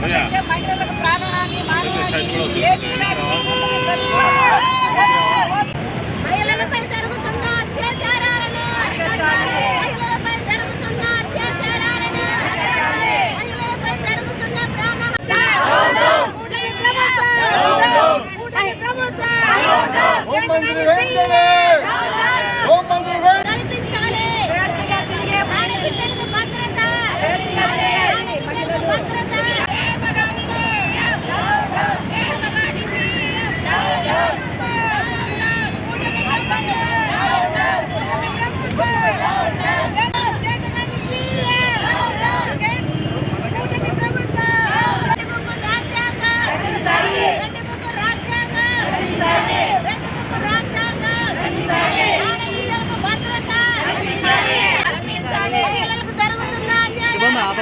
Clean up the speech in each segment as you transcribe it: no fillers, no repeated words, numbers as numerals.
మహిళలకు ప్రాణహాని మహిళలపై జరుగుతున్న అత్యాచారాలను మహిళలపై జరుగుతున్న అత్యాచారాలను మహిళలపై జరుగుతున్న కల్పించాలి. ఆడబిడ్డలకు భద్రత మహిళలకు జరుగుతున్న అన్యాయాలను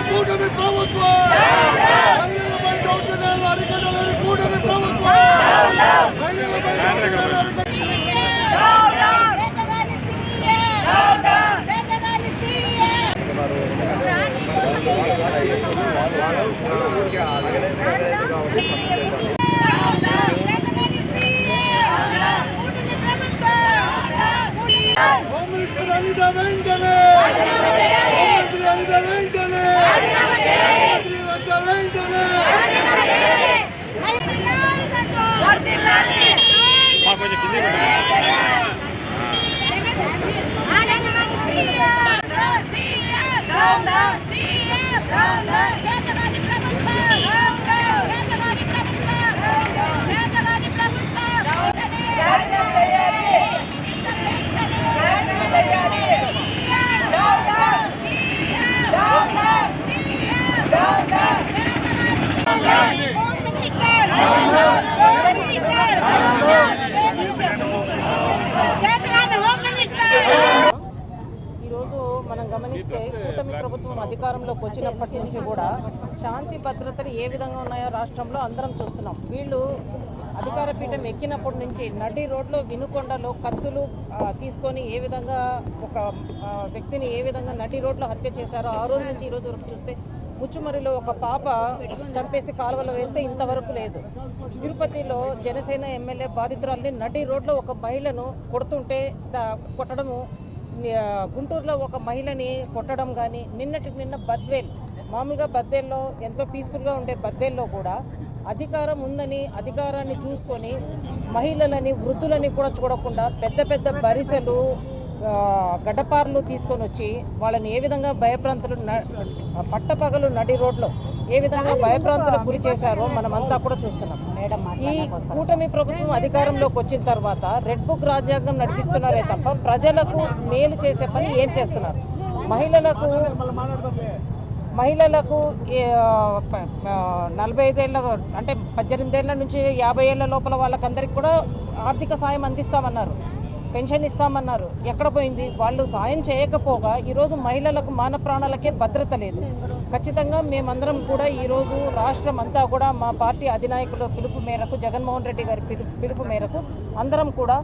కూటమి ప్రభుత్వం మహిళలపై దౌర్జన్యాలు అరికట్టలేని కూటమి ప్రభుత్వం మహిళలపై దౌర్జన్యాలు మనం గమనిస్తే కూటమి ప్రభుత్వం అధికారంలోకి వచ్చినప్పటి నుంచి కూడా శాంతి భద్రతలు ఏ విధంగా ఉన్నాయో రాష్ట్రంలో అందరం చూస్తున్నాం. వీళ్ళు అధికార పీఠం ఎక్కినప్పటి నుంచి నడి రోడ్లో వినుకొండలో కత్తులు తీసుకొని ఏ విధంగా ఒక వ్యక్తిని ఏ విధంగా నడి రోడ్లో హత్య చేశారో ఆ రోజు నుంచి ఈ రోజు వరకు చూస్తే ముచ్చుమరిలో ఒక పాప చంపేసి కాలువలో వేస్తే ఇంతవరకు లేదు. తిరుపతిలో జనసేన ఎమ్మెల్యే బాధితురాలని నడి రోడ్లో ఒక మహిళను కొట్టడము, గుంటూరులో ఒక మహిళని కొట్టడం కానీ, నిన్న బద్వేల్, మామూలుగా బద్వేల్లో ఎంతో పీస్ఫుల్గా ఉండే బద్వేల్లో కూడా అధికారం ఉందని అధికారాన్ని చూసుకొని మహిళలని వృద్ధులని కూడా చూడకుండా పెద్ద పెద్ద బరిసెలు గడ్డపార్లు తీసుకొని వచ్చి వాళ్ళని ఏ విధంగా భయప్రాంతులు పట్టపగలు నడి రోడ్లో ఏ విధంగా భయప్రాంతులకు గురి చేశారో మనమంతా కూడా చూస్తున్నాం. ఈ కూటమి ప్రభుత్వం అధికారంలోకి వచ్చిన తర్వాత రెడ్ బుక్ రాజ్యాంగం నడిపిస్తున్నారే తప్ప ప్రజలకు మేలు చేసే పని ఏం చేస్తున్నారు? మహిళలకు 45 ఏళ్ళ అంటే 18 ఏళ్ళ నుంచి 50 ఏళ్ళ లోపల వాళ్ళకందరికీ కూడా ఆర్థిక సాయం అందిస్తామన్నారు, పెన్షన్ ఇస్తామన్నారు. ఎక్కడ పోయింది? వాళ్ళు సాయం చేయకపోగా ఈరోజు మహిళలకు మాన ప్రాణాలకే భద్రత లేదు. ఖచ్చితంగా మేమందరం కూడా ఈరోజు రాష్ట్రం అంతా కూడా మా పార్టీ అధినాయకుల పిలుపు మేరకు, జగన్మోహన్ రెడ్డి గారి పిలుపు మేరకు అందరం కూడా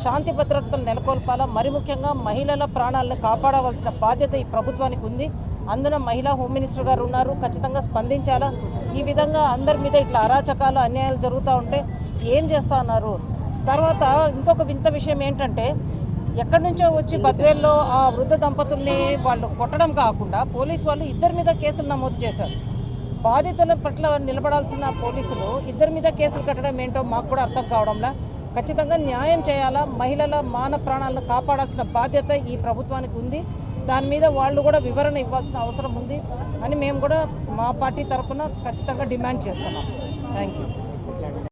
శాంతి భద్రతలు నెలకొల్పాలా, మరి ముఖ్యంగా మహిళల ప్రాణాలను కాపాడవలసిన బాధ్యత ఈ ప్రభుత్వానికి ఉంది. అందున మహిళా హోమ్ మినిస్టర్ గారు ఉన్నారు, ఖచ్చితంగా స్పందించాలా. ఈ విధంగా అందరి మీద ఇట్లా అరాచకాలు అన్యాయాలు జరుగుతూ ఉంటే ఏం చేస్తా ఉన్నారు? తర్వాత ఇంకొక వింత విషయం ఏంటంటే, ఎక్కడి నుంచో వచ్చి బద్వేల్లో ఆ వృద్ధ దంపతుల్ని వాళ్ళు కొట్టడం కాకుండా పోలీసు వాళ్ళు ఇద్దరి మీద కేసులు నమోదు చేశారు. బాధితుల పట్ల నిలబడాల్సిన పోలీసులు ఇద్దరి మీద కేసులు కట్టడం ఏంటో మాకు కూడా అర్థం కావడంలా. ఖచ్చితంగా న్యాయం చేయాలా, మహిళల మాన ప్రాణాలను కాపాడాల్సిన బాధ్యత ఈ ప్రభుత్వానికి ఉంది. దాని మీద వాళ్ళు కూడా వివరణ ఇవ్వాల్సిన అవసరం ఉంది అని మేము కూడా మా పార్టీ తరఫున ఖచ్చితంగా డిమాండ్ చేస్తున్నాం. Thank you.